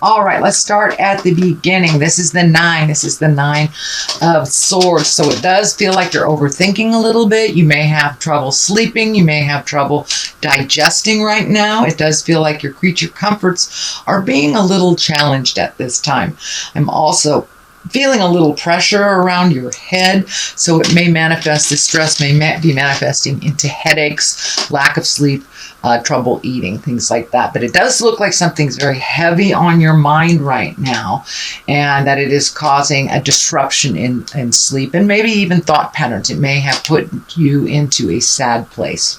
All right, let's start at the beginning. This is the 9. This is the 9 of Swords. So it does feel like you're overthinking a little bit. You may have trouble sleeping. You may have trouble digesting right now. It does feel like your creature comforts are being a little challenged at this time. I'm also feeling a little pressure around your head, so it may manifest, this stress may be manifesting into headaches, lack of sleep, trouble eating, things like that. But it does look like something's very heavy on your mind right now, and that it is causing a disruption in sleep and maybe even thought patterns. It may have put you into a sad place.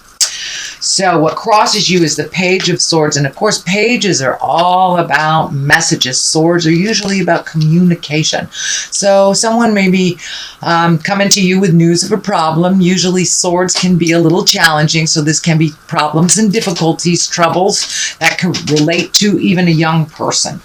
So what crosses you is the Page of Swords. And of course, pages are all about messages. Swords are usually about communication. So someone may be coming to you with news of a problem. Usually swords can be a little challenging. So this can be problems and difficulties, troubles that can relate to even a young person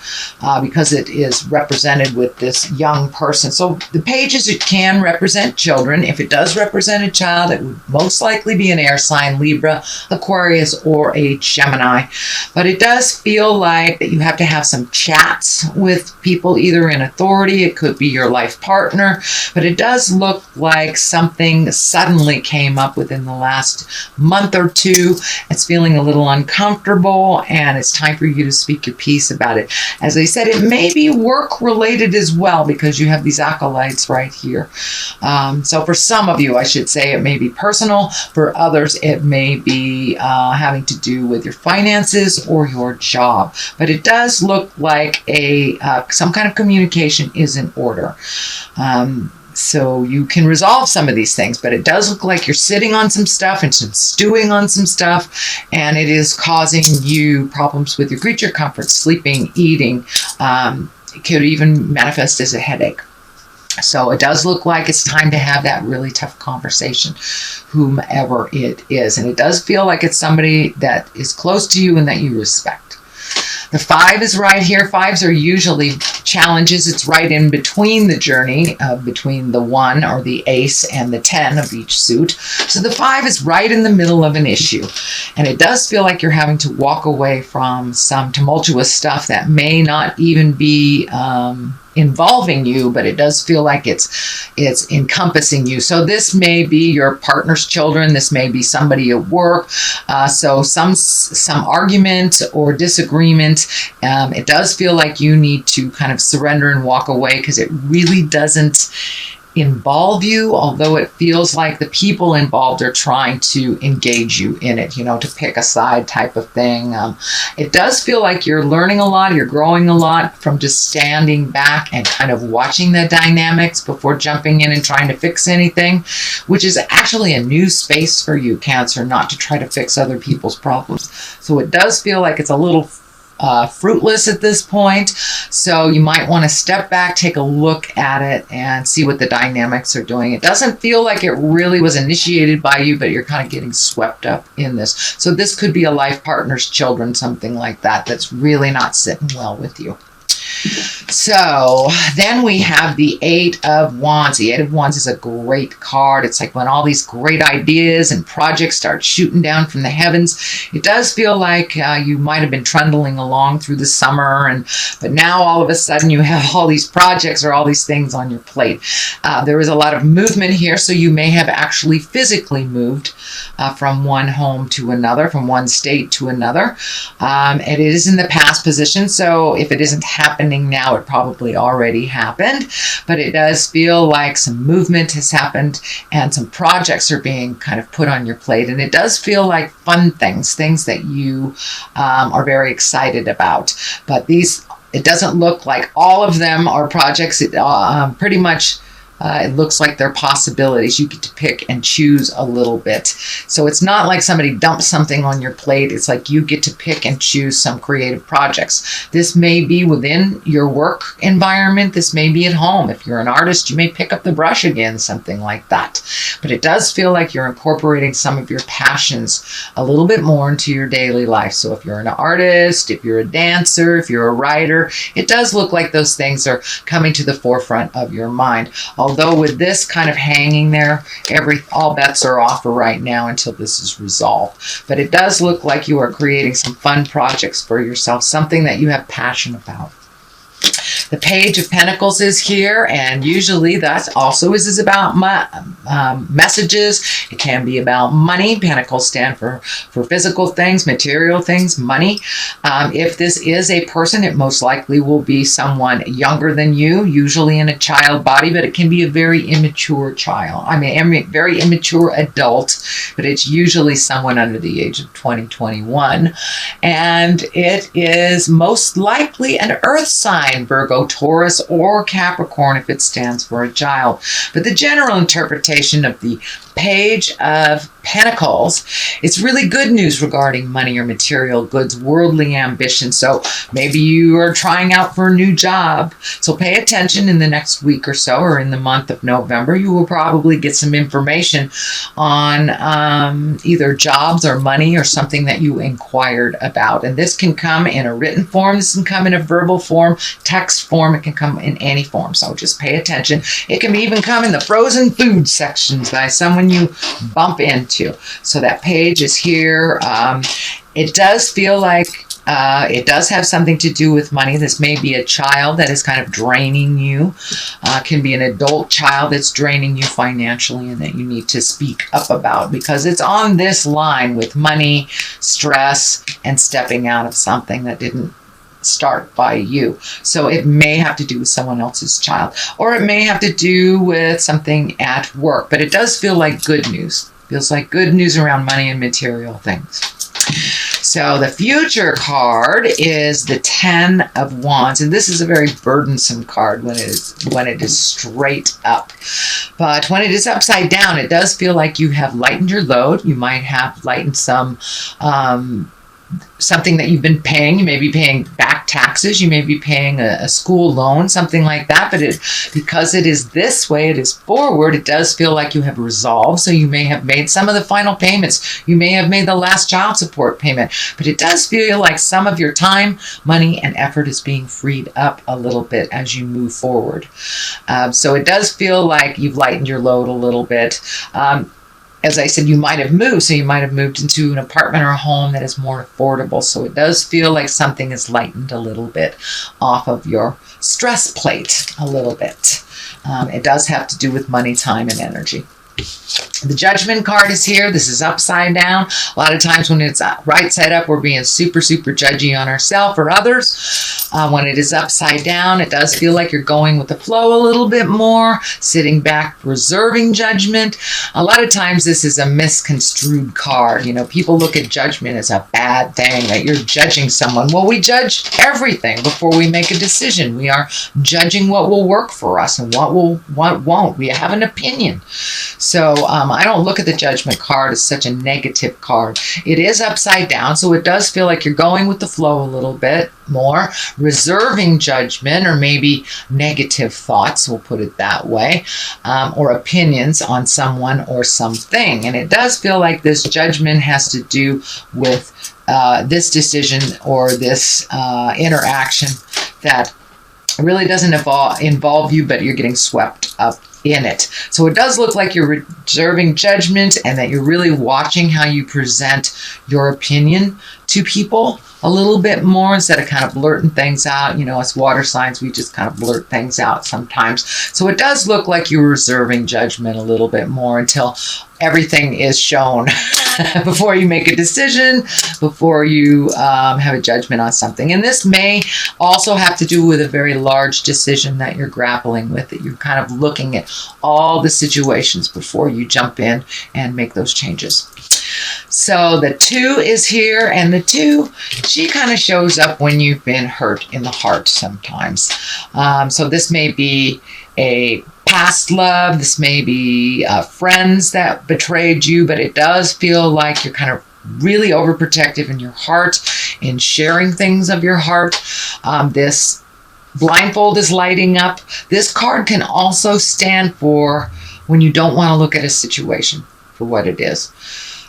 because it is represented with this young person. So the pages, it can represent children. If it does represent a child, it would most likely be an air sign, Libra, Aquarius, or a Gemini. But it does feel like that you have to have some chats with people either in authority. It could be your life partner, but it does look like something suddenly came up within the last month or two. It's feeling a little uncomfortable, and it's time for you to speak your piece about it. As I said, it may be work related as well because you have these acolytes right here. So for some of you, I should say, it may be personal. For others, it may be having to do with your finances or your job. But it does look like some kind of communication is in order. So you can resolve some of these things, but it does look like you're sitting on some stuff and some stewing on some stuff, and it is causing you problems with your creature comfort, sleeping, eating. It could even manifest as a headache. So it does look like it's time to have that really tough conversation, whomever it is. And it does feel like it's somebody that is close to you and that you respect. The 5 is right here. 5s are usually challenges. It's right in between the journey, between the 1 or the ace and the 10 of each suit. So the 5 is right in the middle of an issue. And it does feel like you're having to walk away from some tumultuous stuff that may not even be involving you, but it does feel like it's encompassing you. So this may be your partner's children. This may be somebody at work. So some argument or disagreement. It does feel like you need to kind of surrender and walk away because it really doesn't involve you, although it feels like the people involved are trying to engage you in it, to pick a side type of thing. It does feel like you're learning a lot, you're growing a lot from just standing back and kind of watching the dynamics before jumping in and trying to fix anything, which is actually a new space for you, Cancer, not to try to fix other people's problems. So it does feel like it's a little fruitless at this point. So you might want to step back, take a look at it, and see what the dynamics are doing. It doesn't feel like it really was initiated by you, but you're kind of getting swept up in this. So this could be a life partner's children, something like that, that's really not sitting well with you. So then we have the 8 of Wands. The 8 of Wands is a great card. It's like when all these great ideas and projects start shooting down from the heavens. It does feel like you might have been trundling along through the summer, but now all of a sudden you have all these projects or all these things on your plate. There is a lot of movement here, so you may have actually physically moved from one home to another, from one state to another. It is in the past position, so if it isn't happening now, it probably already happened, but it does feel like some movement has happened and some projects are being kind of put on your plate, and it does feel like fun things that you are very excited about. But it doesn't look like all of them are projects. It pretty much it looks like they're possibilities. You get to pick and choose a little bit. So it's not like somebody dumps something on your plate. It's like you get to pick and choose some creative projects. This may be within your work environment. This may be at home. If you're an artist, you may pick up the brush again, something like that. But it does feel like you're incorporating some of your passions a little bit more into your daily life. So if you're an artist, if you're a dancer, if you're a writer, it does look like those things are coming to the forefront of your mind. Although with this kind of hanging there, all bets are off for right now until this is resolved. But it does look like you are creating some fun projects for yourself, something that you have passion about. The Page of Pentacles is here, and usually that also is about messages. It can be about money. Pentacles stand for physical things, material things, money. If this is a person, it most likely will be someone younger than you, usually in a child body, but it can be a very immature child. I mean, very immature adult, but it's usually someone under the age of 20, 21. And it is most likely an earth sign, Virgo, Taurus, or Capricorn if it stands for a child. But the general interpretation of the Page of Pentacles, it's really good news regarding money or material goods, worldly ambition. So maybe you are trying out for a new job. So pay attention in the next week or so, or in the month of November. You will probably get some information on either jobs or money or something that you inquired about. And this can come in a written form. This can come in a verbal form, text form. It can come in any form. So just pay attention. It can even come in the frozen food sections by someone you bump into. So that page is here. It does feel like it does have something to do with money. This may be a child that is kind of draining you. Can be an adult child that's draining you financially and that you need to speak up about, because it's on this line with money, stress, and stepping out of something that didn't start by you. So it may have to do with someone else's child, or it may have to do with something at work, but it does feel like good news. Feels like good news around money and material things. So the future card is the 10 of Wands, and this is a very burdensome card when it is straight up. But when it is upside down, it does feel like you have lightened your load. You might have lightened some something that you've been paying. You may be paying back taxes. You may be paying a school loan, something like that. But because it is this way, it is forward, it does feel like you have resolved. So you may have made some of the final payments. You may have made the last child support payment. But it does feel like some of your time, money, and effort is being freed up a little bit as you move forward. So it does feel like you've lightened your load a little bit. As I said, you might have moved. So you might have moved into an apartment or a home that is more affordable. So it does feel like something is lightened a little bit off of your stress plate a little bit. It does have to do with money, time, and energy. The Judgment card is here. This is upside down. A lot of times when it's right side up, we're being super, super judgy on ourselves or others. When it is upside down, it does feel like you're going with the flow a little bit more, sitting back, reserving judgment. A lot of times this is a misconstrued card. You know, people look at judgment as a bad thing, that you're judging someone. Well, we judge everything before we make a decision. We are judging what will work for us and what won't. We have an opinion. So I don't look at the Judgment card as such a negative card. It is upside down, so it does feel like you're going with the flow a little bit more, reserving judgment or maybe negative thoughts, we'll put it that way, or opinions on someone or something. And it does feel like this judgment has to do with this decision or this interaction that really doesn't involve you, but you're getting swept up in it. So it does look like you're reserving judgment and that you're really watching how you present your opinion to people a little bit more instead of kind of blurting things out. You know, as water signs, we just kind of blurt things out sometimes. So it does look like you're reserving judgment a little bit more until everything is shown before you make a decision, before you have a judgment on something. And this may also have to do with a very large decision that you're grappling with, that you're kind of looking at all the situations before you jump in and make those changes. So the 2 is here, and the 2, she kind of shows up when you've been hurt in the heart sometimes. So this may be a past love, this may be friends that betrayed you, but it does feel like you're kind of really overprotective in your heart, in sharing things of your heart. This blindfold is lighting up. This card can also stand for when you don't want to look at a situation for what it is.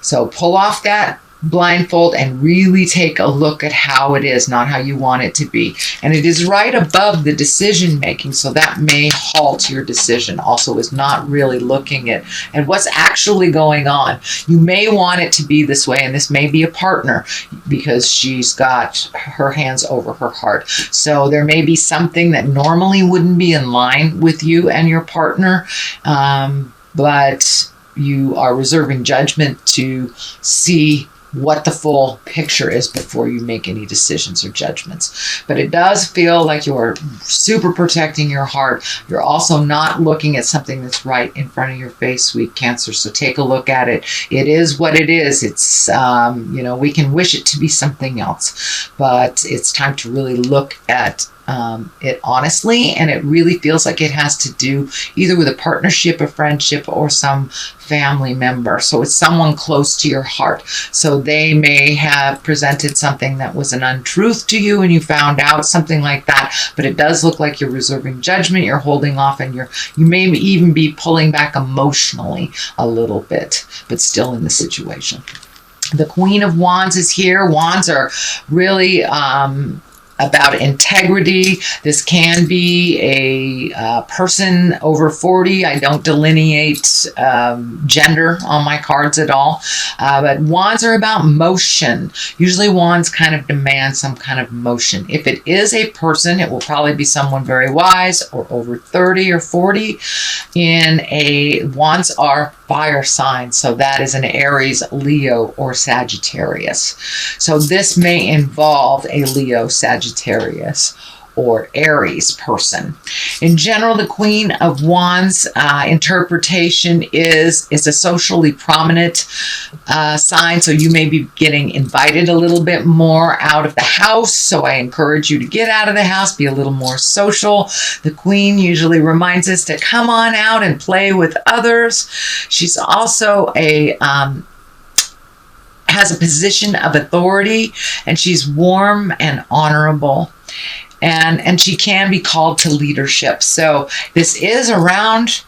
So pull off that blindfold and really take a look at how it is, not how you want it to be. And it is right above the decision making, so that may halt your decision. Also is not really looking at what's actually going on. You may want it to be this way, and this may be a partner because she's got her hands over her heart. So there may be something that normally wouldn't be in line with you and your partner, but you are reserving judgment to see what the full picture is before you make any decisions or judgments. But it does feel like you're super protecting your heart. You're also not looking at something that's right in front of your face, sweet Cancer. So take a look at it. It is what it is. It's, we can wish it to be something else, but it's time to really look at it honestly, and it really feels like it has to do either with a partnership, a friendship, or some family member. So it's someone close to your heart. So they may have presented something that was an untruth to you and you found out something like that, but it does look like you're reserving judgment, you're holding off, and you may even be pulling back emotionally a little bit, but still in the situation. The Queen of Wands is here. Wands are really about integrity. This can be a person over 40. I don't delineate gender on my cards at all, but wands are about motion. Usually wands kind of demand some kind of motion. If it is a person, it will probably be someone very wise or over 30 or 40. Wands are fire signs, so that is an Aries, Leo, or Sagittarius. So this may involve a Leo, Sagittarius, or Aries person. In general, the Queen of Wands interpretation is a socially prominent sign, so you may be getting invited a little bit more out of the house, so I encourage you to get out of the house, be a little more social. The Queen usually reminds us to come on out and play with others. She's also has a position of authority, and she's warm and honorable. And she can be called to leadership. So this is around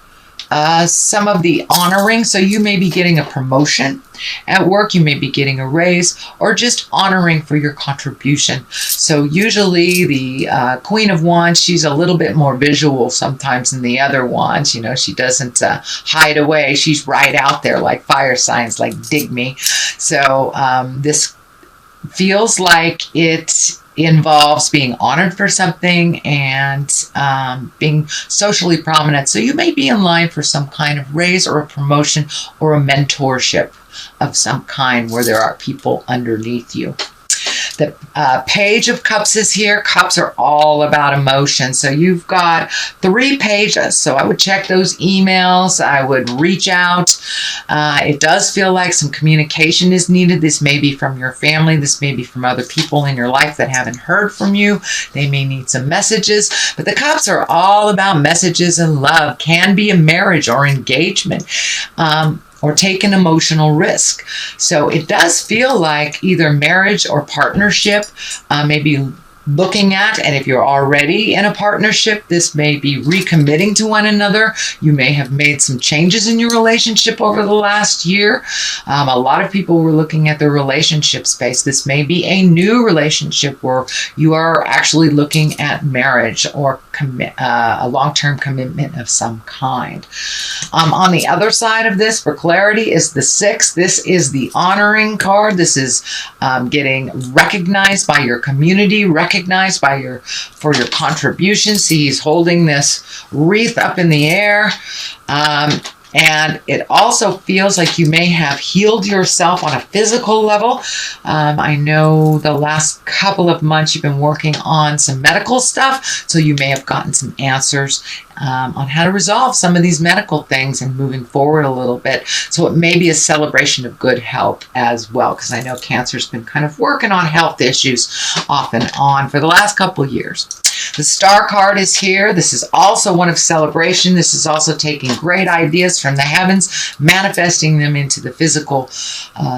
some of the honoring. So you may be getting a promotion at work, you may be getting a raise, or just honoring for your contribution. So usually the Queen of Wands, she's a little bit more visual sometimes than the other wands. She doesn't hide away. She's right out there like fire signs, like dig me. So this feels like it involves being honored for something and being socially prominent. So you may be in line for some kind of raise or a promotion or a mentorship of some kind where there are people underneath you. The Page of Cups is here. Cups are all about emotion. So you've got 3 pages. So I would check those emails. I would reach out. It does feel like some communication is needed. This may be from your family. This may be from other people in your life that haven't heard from you. They may need some messages. But the Cups are all about messages and love. Can be a marriage or engagement. Or take an emotional risk. So it does feel like either marriage or partnership, maybe looking at, and if you're already in a partnership, this may be recommitting to one another. You may have made some changes in your relationship over the last year. A lot of people were looking at their relationship space. This may be a new relationship where you are actually looking at marriage or a long-term commitment of some kind. On the other side of this, for clarity, is the 6. This is the honoring card. This is getting recognized by your community, recognized for your contribution. See, he's holding this wreath up in the air. And it also feels like you may have healed yourself on a physical level. I know the last couple of months you've been working on some medical stuff, so you may have gotten some answers on how to resolve some of these medical things and moving forward a little bit. So it may be a celebration of good health as well, because I know Cancer's been kind of working on health issues off and on for the last couple of years. The Star card is here. This is also one of celebration. This is also taking great ideas from the heavens, manifesting them into the physical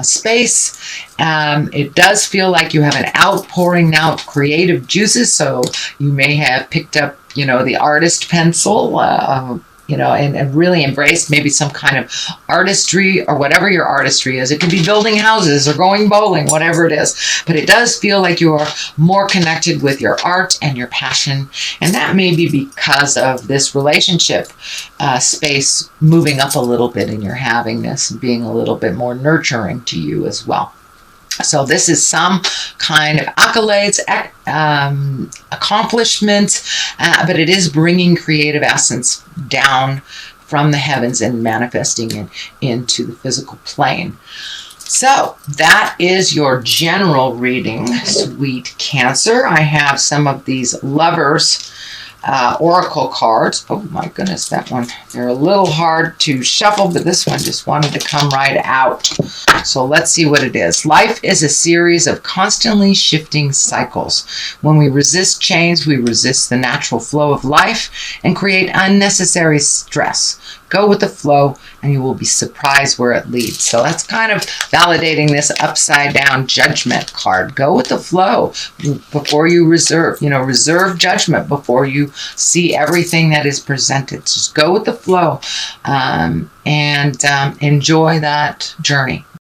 space. It does feel like you have an outpouring now of creative juices, so you may have picked up, the artist pencil, and really embrace maybe some kind of artistry or whatever your artistry is. It could be building houses or going bowling, whatever it is. But it does feel like you're more connected with your art and your passion. And that may be because of this relationship space moving up a little bit, and you're having this and being a little bit more nurturing to you as well. So this is some kind of accolades, accomplishments, but it is bringing creative essence down from the heavens and manifesting it into the physical plane. So that is your general reading, sweet Cancer. I have some of these Lovers oracle cards. Oh my goodness, that one. They're a little hard to shuffle, but this one just wanted to come right out. So let's see what it is. Life is a series of constantly shifting cycles. When we resist change, we resist the natural flow of life and create unnecessary stress. Go with the flow and you will be surprised where it leads. So that's kind of validating this upside down judgment card. Go with the flow before you reserve judgment before you see everything that is presented. Just go with the flow and enjoy that journey.